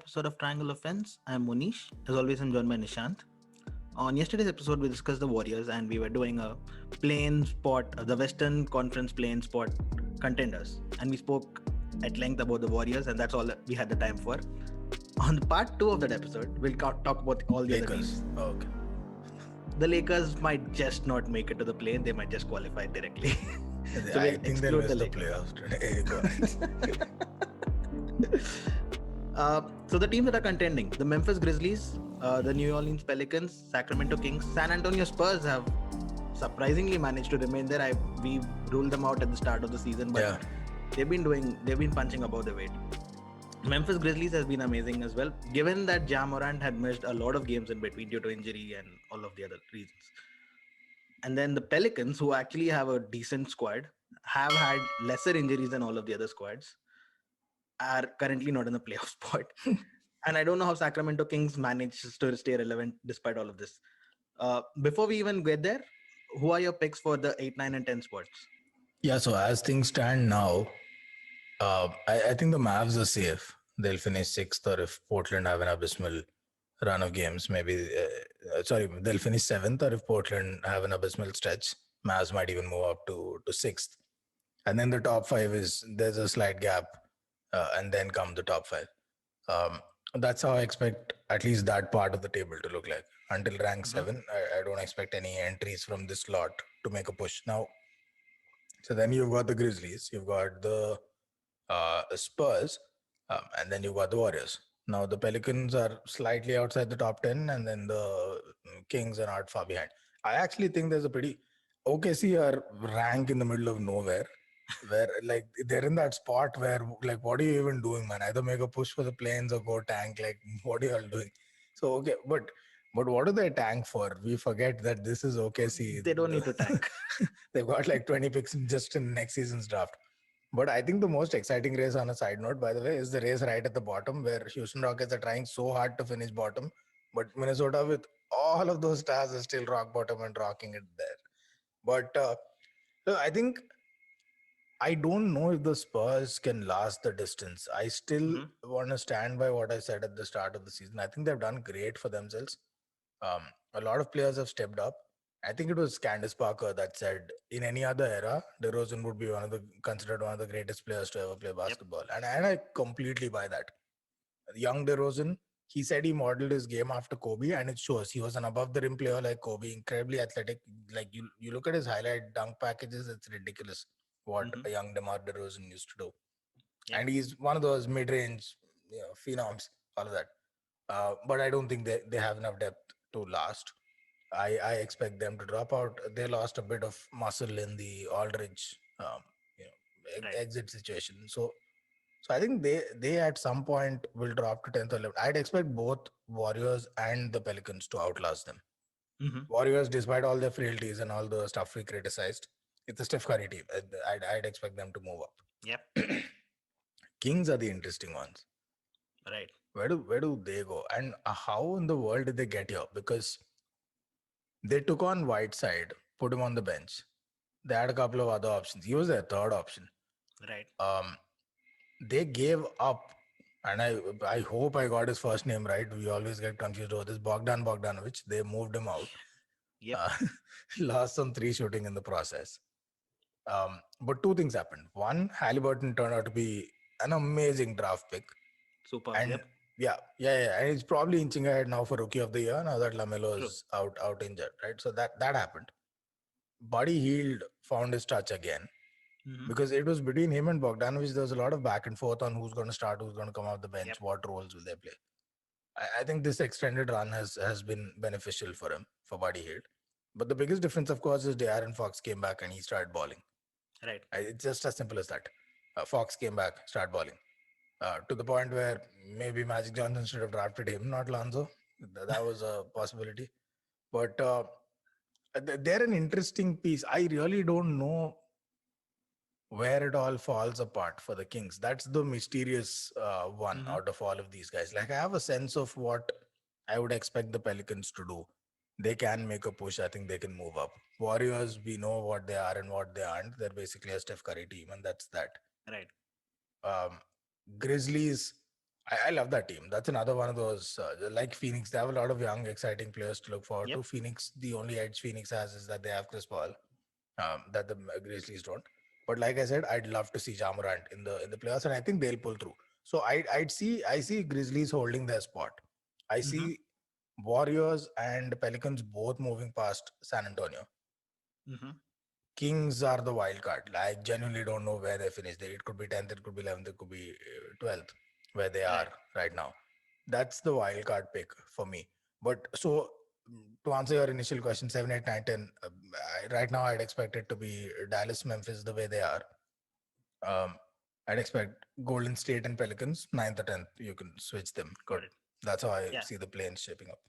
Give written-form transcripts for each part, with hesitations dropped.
episode of Triangle Offense. I'm Monish. As always, I'm joined by Nishant. On yesterday's episode, we discussed the Warriors and we were doing a playing spot, the Western Conference playing spot contenders. And we spoke at length about the Warriors, and that's all that we had the time for. On part two of that episode, we'll talk about all the other Lakers. teams. Oh, okay. The Lakers might just not make it to the play, they might just qualify directly. So I we'll think they'll exclude miss the Lakers. playoffs today. Go ahead. So the teams that are contending: the Memphis Grizzlies, the New Orleans Pelicans, Sacramento Kings, San Antonio Spurs have surprisingly managed to remain there. We ruled them out at the start of the season, but Yeah. they've been punching above their weight. Memphis Grizzlies has been amazing as well, given that Ja Morant had missed a lot of games in between due to injury and all of the other reasons. And then the Pelicans, who actually have a decent squad, have had lesser injuries than all of the other squads, are currently not in the playoff spot. And I don't know how Sacramento Kings manages to stay relevant despite all of this. Before we even get there, who are your picks for the 8, 9, and 10 spots? Yeah, so as things stand now, I think the Mavs are safe. They'll finish sixth, or if Portland have an abysmal run of games, maybe, they'll finish seventh, or if Portland have an abysmal stretch, Mavs might even move up to sixth. And then the top five there's a slight gap, and then come the top five. That's how I expect at least that part of the table to look like. Until rank seven, I don't expect any entries from this lot to make a push. Now, so then you've got the Grizzlies, you've got the Spurs, and then you've got the Warriors. Now the Pelicans are slightly outside the top 10, and then the Kings are not far behind. I actually think there's a pretty OKC are rank in the middle of nowhere, where like they're in that spot where like what are you even doing, man? Either make a push for the planes or go tank. Like what are you all doing? So okay, but what do they tank for? We forget that this is OKC. They don't need to tank. They've got like 20 picks just in next season's draft. But I think the most exciting race, on a side note, by the way, is the race right at the bottom, where Houston Rockets are trying so hard to finish bottom, but Minnesota, with all of those stars, is still rock bottom and rocking it there. But so I think I don't know if the Spurs can last the distance. I still want to stand by what I said at the start of the season. I think they've done great for themselves. A lot of players have stepped up. I think it was Candace Parker that said, in any other era, DeRozan would be considered one of the greatest players to ever play basketball. And I completely buy that. Young DeRozan, he said he modeled his game after Kobe, and it shows. He was an above the rim player like Kobe, incredibly athletic. Like you look at his highlight dunk packages, it's ridiculous what a young DeMar DeRozan used to do. Yeah. And he's one of those mid-range, phenoms, all of that. But I don't think they have enough depth to last. I expect them to drop out. They lost a bit of muscle in the Aldridge, exit situation. So I think they at some point will drop to 10th or 11th. I'd expect both Warriors and the Pelicans to outlast them. Warriors, despite all their frailties and all the stuff we criticized, it's a Steph Curry team. I'd expect them to move up. Yep. Kings are the interesting ones. Right. Where do they go? And how in the world did they get here? Because they took on Whiteside, put him on the bench. They had a couple of other options. He was their third option. Right. They gave up, and I hope I got his first name right. We always get confused over this. Bogdan Bogdanovic. They moved him out. Yep. Lost some 3 shooting in the process. But 2 things happened. One, Halliburton turned out to be an amazing draft pick. Super. And Yep. yeah. And it's probably inching ahead now for Rookie of the Year now that LaMelo is out injured, right? So that happened. Buddy Hield found his touch again, because it was between him and Bogdanovic. There was a lot of back and forth on who's going to start, who's going to come off the bench, what roles will they play. I think this extended run has been beneficial for him, for Buddy Hield. But the biggest difference, of course, is De'Aaron Fox came back and he started balling. Right. It's just as simple as that. Fox came back, started balling. To the point where maybe Magic Johnson should have drafted him, not Lonzo. That was a possibility. But they're an interesting piece. I really don't know where it all falls apart for the Kings. That's the mysterious one out of all of these guys. Like, I have a sense of what I would expect the Pelicans to do. They can make a push. I think they can move up. Warriors, we know what they are and what they aren't. They're basically a Steph Curry team, and that's that. Right. Grizzlies, I love that team. That's another one of those, like Phoenix, they have a lot of young, exciting players to look forward Yep. to. Phoenix, the only edge Phoenix has is that they have Chris Paul, that the Grizzlies don't. But like I said, I'd love to see Ja Morant in the playoffs, and I think they'll pull through. So I see Grizzlies holding their spot. I Mm-hmm. see Warriors and Pelicans both moving past San Antonio. Mm-hmm. Kings are the wild card. I genuinely don't know where they finish. It could be 10th, it could be 11th, it could be 12th, where they are Right. right now. That's the wild card pick for me. But so to answer your initial question, 7, 8, 9, 10, right now I'd expect it to be Dallas, Memphis the way they are. Um, I'd expect Golden State and Pelicans, 9th or 10th. You can switch them. But Got it. that's how I Yeah. see the planes shaping up.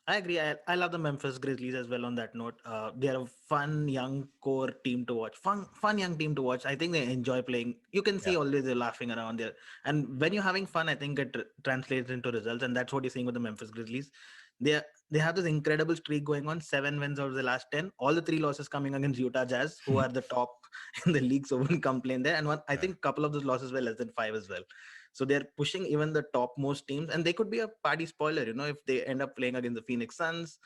I agree. I love the Memphis Grizzlies as well on that note. They're a fun young core team to watch. Fun young team to watch. I think they enjoy playing. You can see Yeah. always they're laughing around there. And when you're having fun, I think it translates into results. And that's what you're seeing with the Memphis Grizzlies. They have this incredible streak going on, 7 wins out of the last 10. All the 3 losses coming against Utah Jazz, who are the top in the league, so wouldn't complain there. And I think a couple of those losses were less than 5 as well. So they're pushing even the topmost teams, and they could be a party spoiler. If they end up playing against the Phoenix Suns,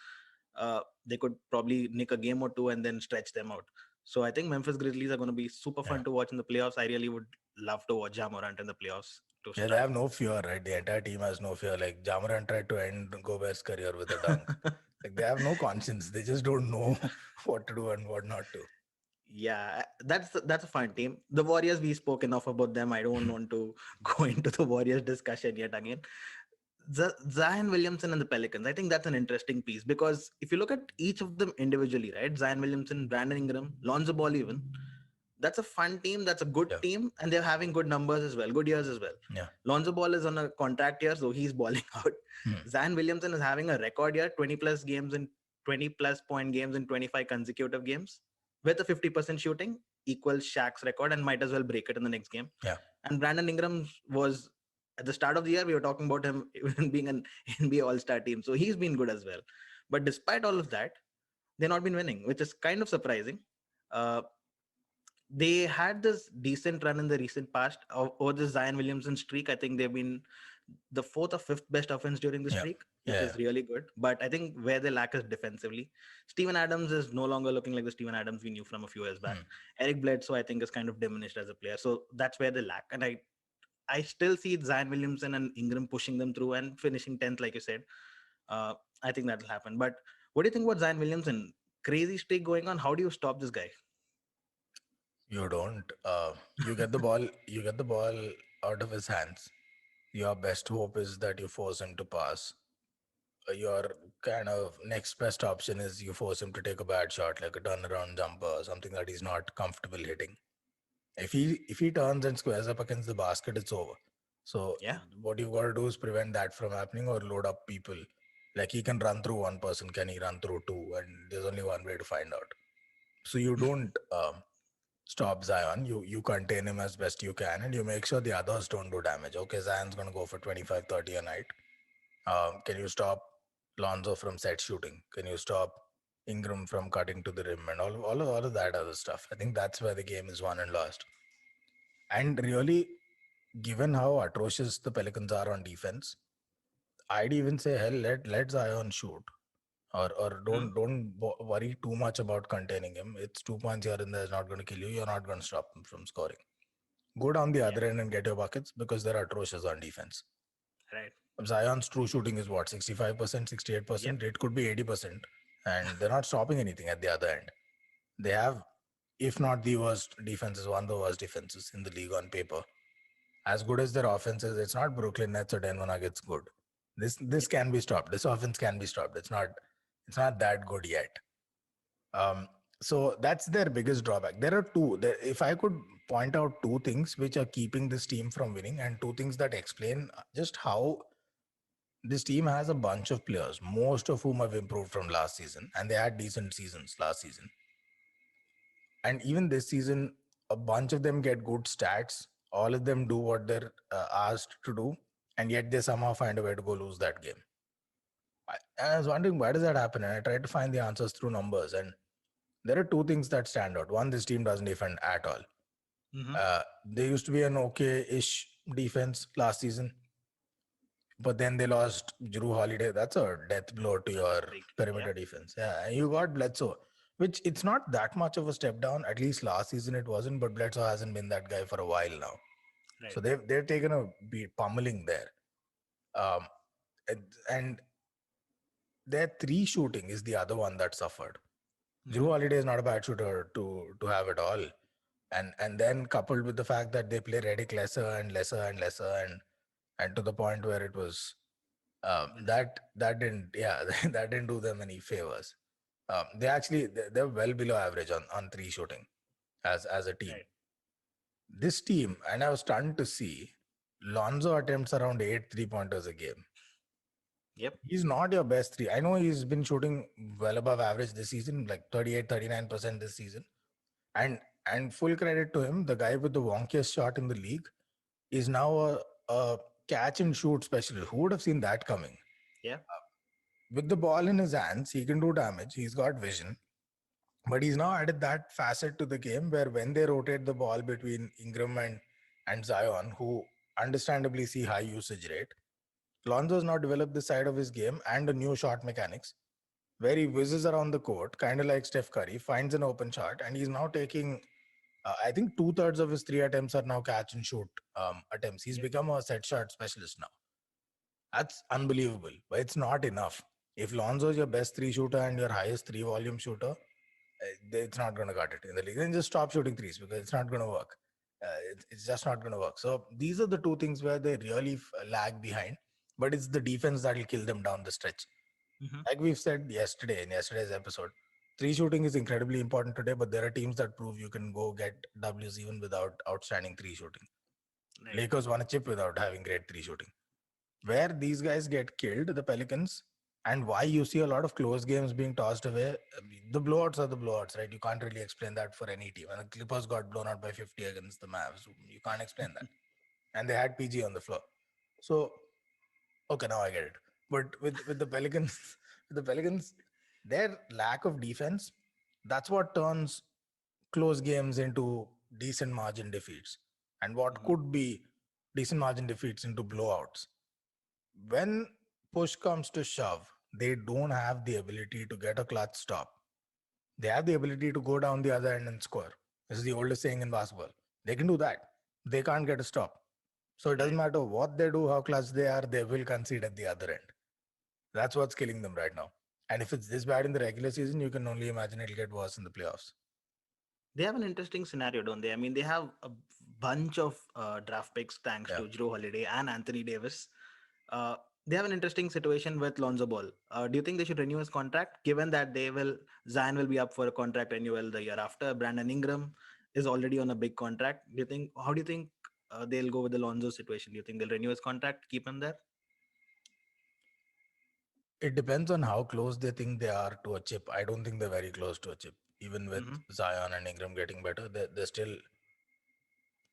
they could probably nick a game or two and then stretch them out. So I think Memphis Grizzlies are going to be super fun Yeah. to watch in the playoffs. I really would love to watch Ja Morant in the playoffs to Yeah, they start. have no fear, right? The entire team has no fear. Like Ja Morant tried to end Gobert's career with a dunk. Like they have no conscience. They just don't know what to do and what not to. Yeah, that's a fun team. The Warriors, we spoke enough about them. I don't want to go into the Warriors discussion yet again. Zion Williamson and the Pelicans, I think that's an interesting piece because if you look at each of them individually, right? Zion Williamson, Brandon Ingram, Lonzo Ball, even that's a fun team. That's a good Yeah. team, and they're having good numbers as well, good years as well. Yeah. Lonzo Ball is on a contract year, so he's balling out. Hmm. Zion Williamson is having a record year, 20 plus games in 20 plus point games in 25 consecutive games with a 50% shooting equals Shaq's record and might as well break it in the next game. Yeah. And Brandon Ingram was at the start of the year, we were talking about him even being an NBA All-Star team. So he's been good as well. But despite all of that, they've not been winning, which is kind of surprising. Uh, they had this decent run in the recent past over the Zion Williamson streak. I think they've been the fourth or fifth best offense during the Yeah. streak, which Yeah. is really good. But I think where they lack is defensively. Steven Adams is no longer looking like the Steven Adams we knew from a few years back. Hmm. Eric Bledsoe, I think, is kind of diminished as a player. So that's where they lack. And I still see Zion Williamson and Ingram pushing them through and finishing 10th, like you said. I think that'll happen. But what do you think about Zion Williamson? Crazy streak going on. How do you stop this guy? You don't. You get the ball. You get the ball out of his hands. Your best hope is that you force him to pass. Your kind of next best option is you force him to take a bad shot, like a turnaround jumper or something that he's not comfortable hitting. If he turns and squares up against the basket, it's over. So Yeah. what you've got to do is prevent that from happening or load up people. Like he can run through one person, can he run through two? And there's only one way to find out. So you don't stop Zion. You contain him as best you can, and you make sure the others don't do damage. Okay, Zion's gonna go for 25, 30 a night. Can you stop Lonzo from set shooting? Can you stop Ingram from cutting to the rim and all of that other stuff? I think that's where the game is won and lost. And really, given how atrocious the Pelicans are on defense, I'd even say hell let Zion shoot. Or Mhm. don't worry too much about containing him. It's 2 points here and there is not going to kill you. You're not going to stop him from scoring. Go down the Yeah. other end and get your buckets because they're atrocious on defense. Right. Zion's true shooting is what, 65%, 68%? Yep. It could be 80%. And they're not stopping anything at the other end. They have, if not the worst defenses, one of the worst defenses in the league on paper. As good as their offense is, it's not Brooklyn Nets or Denver Nuggets good. This can be stopped. This offense can be stopped. It's not that good yet. So that's their biggest drawback. There are two. If I could point out two things which are keeping this team from winning, and two things that explain just how this team has a bunch of players, most of whom have improved from last season, and they had decent seasons last season. And even this season, a bunch of them get good stats. All of them do what they're asked to do, and yet they somehow find a way to go lose that game. And I was wondering why does that happen, and I tried to find the answers through numbers, and there are two things that stand out. One, this team doesn't defend at all. Mhm. They used to be an okay-ish defense last season. but then they lost Drew Holiday. That's a death blow to That's your big. Yeah. perimeter defense. Yeah, and you got Bledsoe, which it's not that much of a step down. At least last season it wasn't, but Bledsoe hasn't been that guy for a while now. Right. So they've taken a pummeling there. Um, and their three shooting is the other one that suffered. Drew Mhm. Holiday is not a bad shooter to have at all, and then coupled with the fact that they play Redick lesser and lesser and lesser, and to the point where it was that didn't that didn't do them any favors. They're well below average on three shooting as a team. Right. This team, and I was stunned to see Lonzo attempts around 8 3-pointers a game. Yep. He's not your best three. I know he's been shooting well above average this season, like 38 39% this season. And full credit to him, the guy with the wonkiest shot in the league is now a catch and shoot specialist. Who would have seen that coming? Yeah. With the ball in his hands, he can do damage. He's got vision. But he's now added that facet to the game where when they rotate the ball between Ingram and Zion, who understandably see high usage rate, Lonzo's now developed this side of his game and a new shot mechanics where he whizzes around the court, kind of like Steph Curry, finds an open shot, and he's now taking, I think 2/3 of his three attempts are now catch and shoot attempts. He's Yep. become a set shot specialist now. That's unbelievable, but it's not enough. If Lonzo is your best three shooter and your highest three volume shooter, it's not going to cut it in the league. Then just stop shooting threes because it's not going to work. It's just not going to work. So these are the two things where they really lag behind, but it's the defense that will kill them down the stretch. Mhm. Like we've said yesterday in yesterday's episode, three shooting is incredibly important today, but there are teams that prove you can go get W's even without outstanding three shooting. Right. Lakers won a chip without having great three shooting. Where these guys get killed, the Pelicans, and why you see a lot of close games being tossed away. The blowouts are the blowouts, right? You can't really explain that for any team. And the Clippers got blown out by 50 against the Mavs. You can't explain that. And they had PG on the floor. So, okay, now I get it. But with the Pelicans, with the Pelicans, their lack of defense, that's what turns close games into decent margin defeats. And what Mhm. could be decent margin defeats into blowouts. When push comes to shove, they don't have the ability to get a clutch stop. They have the ability to go down the other end and score. This is the oldest saying in basketball. They can do that. They can't get a stop. So it doesn't Right. matter what they do, how clutch they are, they will concede at the other end. That's what's killing them right now. And if it's this bad in the regular season, you can only imagine it'll get worse in the playoffs. They have an interesting scenario, don't they? I mean, they have a bunch of draft picks thanks Yeah. to Drew Holiday and Anthony Davis. Uh, they have an interesting situation with Lonzo Ball. Do you think they should renew his contract, given that Zion will be up for a contract renewal the year after? Brandon Ingram is already on a big contract. Do you think? How do you think they'll go with the Lonzo situation? Do you think they'll renew his contract, keep him there? It depends on how close they think they are to a chip. I don't think they're very close to a chip. Even with Hmm. Zion and Ingram getting better, they're still,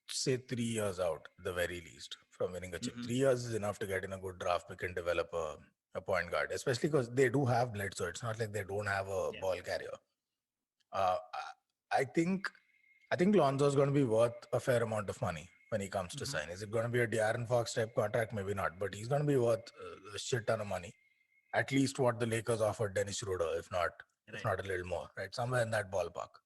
say, 3 years out, the very least, from winning a chip. Hmm. 3 years is enough to get in a good draft pick and develop a point guard, especially because they do have Bledsoe. It's not like they don't have a Yeah. ball carrier. I think Lonzo's going to be worth a fair amount of money when he comes to Hmm. sign. Is it going to be a De'Aaron Fox type contract? Maybe not, but he's going to be worth a shit ton of money. At least what the Lakers offered Dennis Schroeder, if Right. not a little more, right? Somewhere in that ballpark.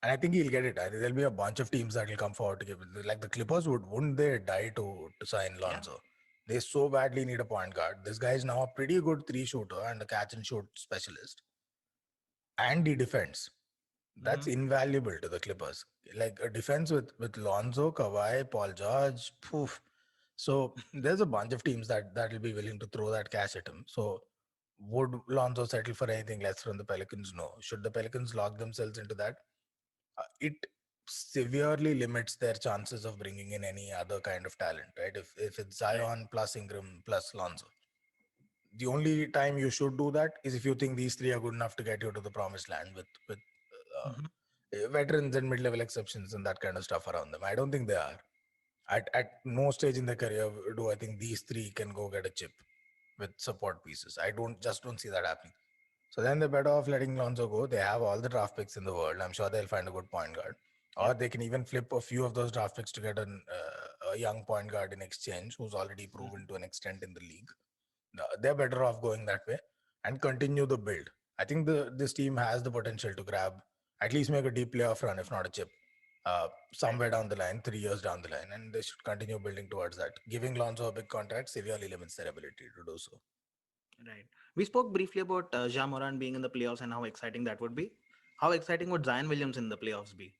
And I think he'll get it. I think there'll be a bunch of teams that will come forward to give it. Like the Clippers wouldn't they die to sign Yeah. Lonzo? They so badly need a point guard. This guy is now a pretty good three shooter and a catch and shoot specialist. And he defends. That's Hmm. invaluable to the Clippers. Like a defense with Lonzo, Kawhi, Paul George. Poof. So there's a bunch of teams that will be willing to throw that cash at him. So would Lonzo settle for anything less from the Pelicans? No. Should the Pelicans lock themselves into that? It severely limits their chances of bringing in any other kind of talent, right? If it's Right. Zion plus Ingram plus Lonzo, the only time you should do that is if you think these three are good enough to get you to the promised land with Hmm. veterans and mid-level exceptions and that kind of stuff around them. I don't think they are. At no stage in their career do I think these three can go get a chip with support pieces. I don't see that happening. So then they're better off letting Lonzo go. They have all the draft picks in the world. I'm sure they'll find a good point guard. Or Yep. they can even flip a few of those draft picks to get an a young point guard in exchange who's already proven to an extent in the league. They're better off going that way and continue the build. I think this team has the potential to grab, at least make a deep playoff run, if not a chip, somewhere down the line, 3 years down the line, and they should continue building towards that. Giving Lonzo a big contract severely limits their ability to do so. Right. We spoke briefly about Ja Morant being in the playoffs and how exciting that would be. How exciting would Zion Williams in the playoffs be?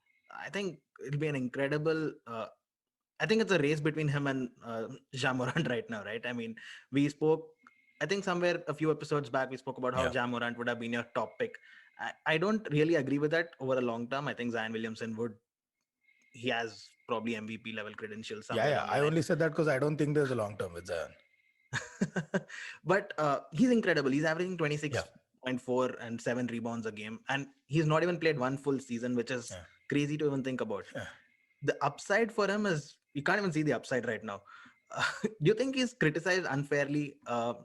I think it'll be an incredible. I think it's a race between him and Ja Morant right now, right? I mean, we spoke. I think somewhere a few episodes back we spoke about how Yeah. Ja Morant would have been your top pick. I don't really agree with that over a long term. I think Zion Williamson would. He has probably MVP level credentials somewhere Yeah. down the I line. only said that because I don't think there's a long term with Zion. But he's incredible. He's averaging 26.4 Yeah. and 7 rebounds a game. And he's not even played one full season, which is Yeah. crazy to even think about. Yeah. The upside for him is you can't even see the upside right now. Do you think he's criticized unfairly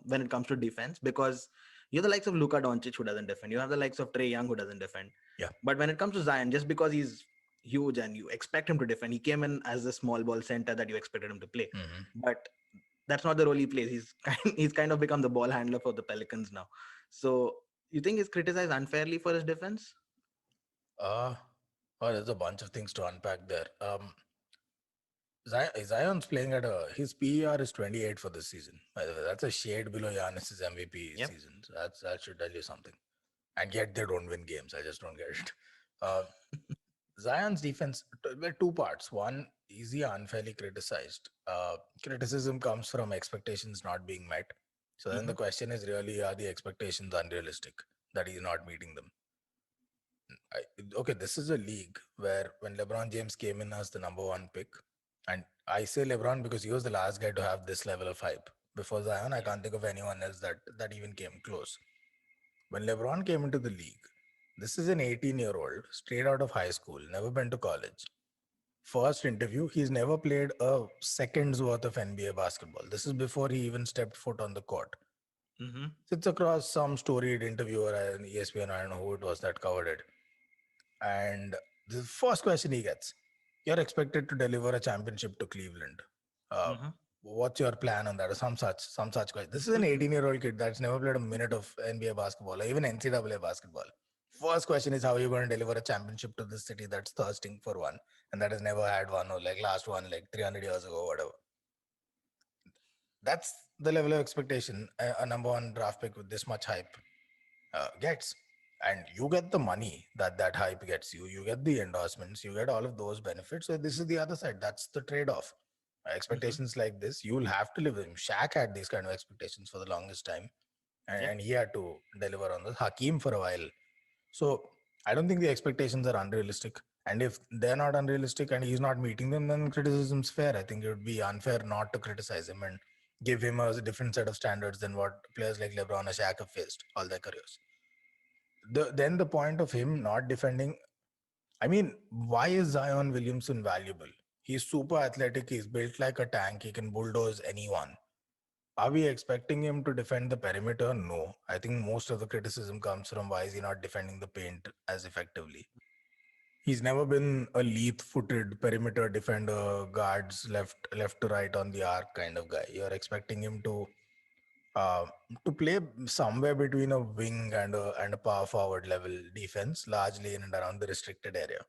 when it comes to defense? Because you have the likes of Luka Doncic who doesn't defend. You have the likes of Trey Young who doesn't defend. Yeah. But when it comes to Zion, just because he's huge and you expect him to defend, he came in as a small ball center that you expected him to play. Mm-hmm. But that's not the role he plays. He's kind of become the ball handler for the Pelicans now. So you think he's criticized unfairly for his defense? There's a bunch of things to unpack there. Zion's playing at his PER is 28 for this season. By the way, that's a shade below Giannis's MVP season. So that should tell you something. And yet they don't win games. I just don't get it. Zion's defense, two parts. One, is he unfairly criticized? Criticism comes from expectations not being met. So then the question is really, are the expectations unrealistic that he's not meeting them? Okay, this is a league where when LeBron James came in as the number one pick, and I say LeBron because he was the last guy to have this level of hype. Before Zion, I can't think of anyone else that even came close. When LeBron came into the league, this is an 18-year-old straight out of high school, never been to college. First interview, he's never played a second's worth of NBA basketball. This is before he even stepped foot on the court. Sits across some storied interviewer at ESPN, I don't know who it was that covered it. And the first question he gets, you're expected to deliver a championship to Cleveland. What's your plan on that? Or some such question. This is an 18-year-old kid that's never played a minute of NBA basketball or even NCAA basketball. First question is, how are you going to deliver a championship to this city that's thirsting for one and that has never had one, or like last one like 300 years ago, whatever. That's the level of expectation a number one draft pick with this much hype gets. And you get the money that hype gets you. You get the endorsements. You get all of those benefits. So this is the other side. That's the trade-off. Expectations like this, you'll have to live with them. Shaq had these kind of expectations for the longest time. And he had to deliver on this. Hakeem for a while. So I don't think the expectations are unrealistic. And if they're not unrealistic and he's not meeting them, then criticism's fair. I think it would be unfair not to criticize him and give him a different set of standards than what players like LeBron or Shaq have faced all their careers. Then the point of him not defending, I mean, why is Zion Williamson valuable? He's super athletic. He's built like a tank. He can bulldoze anyone. Are we expecting him to defend the perimeter? No. I think most of the criticism comes from why is he not defending the paint as effectively. He's never been a leaf-footed perimeter defender, guards left to right on the arc kind of guy. You're expecting him to play somewhere between a wing and a power forward level defense, largely in and around the restricted area.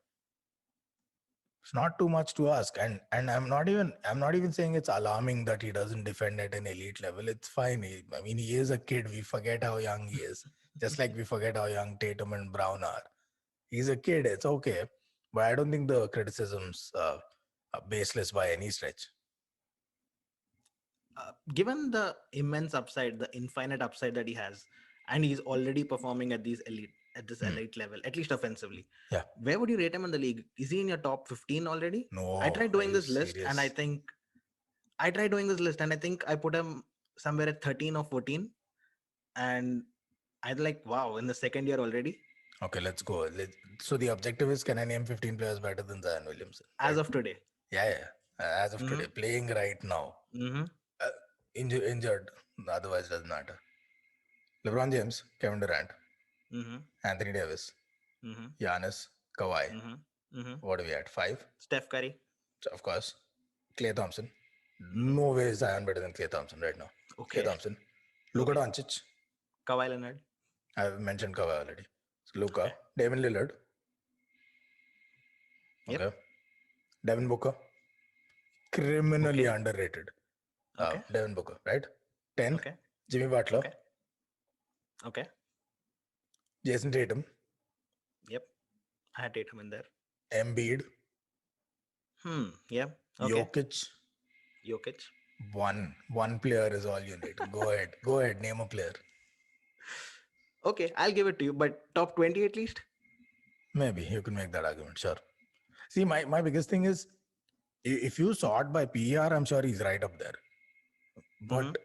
It's not too much to ask, and I'm not even saying it's alarming that he doesn't defend at an elite level. It's fine. He is a kid. We forget how young he is, just like we forget how young Tatum and Brown are. He's a kid. It's okay, but I don't think the criticisms are baseless by any stretch. Given the immense upside, the infinite upside that he has, and he's already performing at this elite level, at least offensively. Yeah. Where would you rate him in the league? Is he in your top 15 already? No. I tried doing this list, and I think I put him somewhere at 13 or 14, and I'm like, wow, in the second year already. Okay, let's go. So the objective is, can I name 15 players better than Zion Williamson? As of today. Yeah. As of today, playing right now. Injured, otherwise doesn't matter. LeBron James, Kevin Durant, Anthony Davis, Giannis, Kawhi. What are we at? 5? Steph Curry. Of course. Klay Thompson. No way is Zion better than Klay Thompson right now. Okay. Klay Thompson. Luka Okay. Doncic. Kawhi Leonard. I've mentioned Kawhi already. So Luka. Okay. Damian Lillard. Yep. Okay. Devin Booker. Criminally Okay. underrated. Okay. Devin Booker, right? 10. Okay. Jimmy Butler. Okay. Okay. Jason Tatum. Yep. I had Tatum in there. Embiid. Yeah. Okay. Jokic. One player is all you need. Go ahead. Name a player. Okay, I'll give it to you, but top 20 at least? Maybe you can make that argument, sure. See, my biggest thing is, if you sort by PER, I'm sure he's right up there. But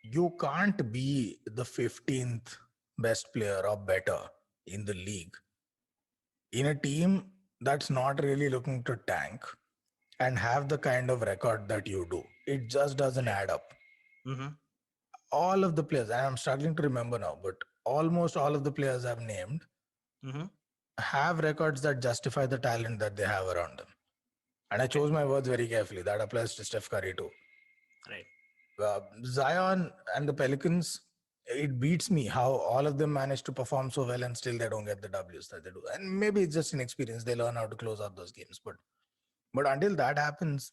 you can't be the 15th best player or better in the league in a team that's not really looking to tank and have the kind of record that you do. It just doesn't add up. All of the players, and I'm struggling to remember now, but almost all of the players I've named have records that justify the talent that they have around them. And I chose my words very carefully. That applies to Steph Curry too. Right. Zion and the Pelicans, it beats me how all of them manage to perform so well and still they don't get the W's that they do. And maybe it's just inexperience. They learn how to close out those games. But until that happens,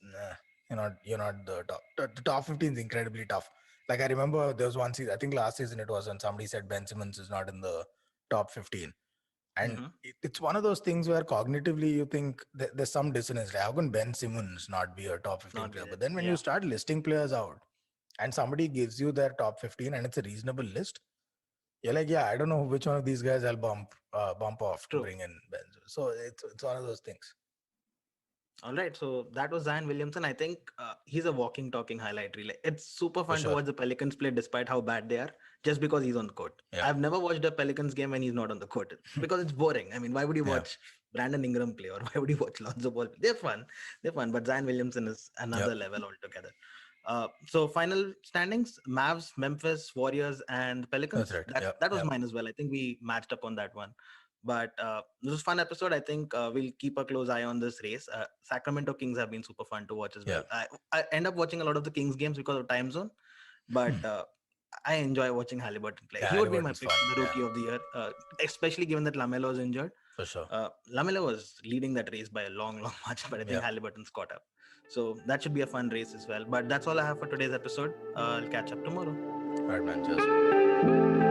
you're not the top. The top 15 is incredibly tough. Like I remember there was one season, I think last season it was, when somebody said Ben Simmons is not in the top 15. And it's one of those things where cognitively you think there's some dissonance. Like, how can Ben Simmons not be a top 15 player? But then when you start listing players out and somebody gives you their top 15 and it's a reasonable list, you're like, yeah, I don't know which one of these guys I'll bump off to bring in Ben. So it's one of those things. All right, so that was Zion Williamson. I think he's a walking, talking highlight reel. It's super fun to watch the Pelicans play despite how bad they are, just because he's on the court. Yeah. I've never watched a Pelicans game when he's not on the court because it's boring. I mean, why would you watch Brandon Ingram play, or why would you watch Lonzo Ball play? They're fun, but Zion Williamson is another level altogether. So final standings: Mavs, Memphis, Warriors, and Pelicans. That's right. That was mine as well. I think we matched up on that one. But this was a fun episode. I think we'll keep a close eye on this race. Sacramento Kings have been super fun to watch as well. I end up watching a lot of the Kings games because of time zone, but I enjoy watching Halliburton play. He would be my pick for the rookie of the year, especially given that LaMelo is injured. For sure. LaMelo was leading that race by a long margin, but I think Halliburton's caught up. So that should be a fun race as well. But that's all I have for today's episode. I'll catch up tomorrow. All right, man. Cheers.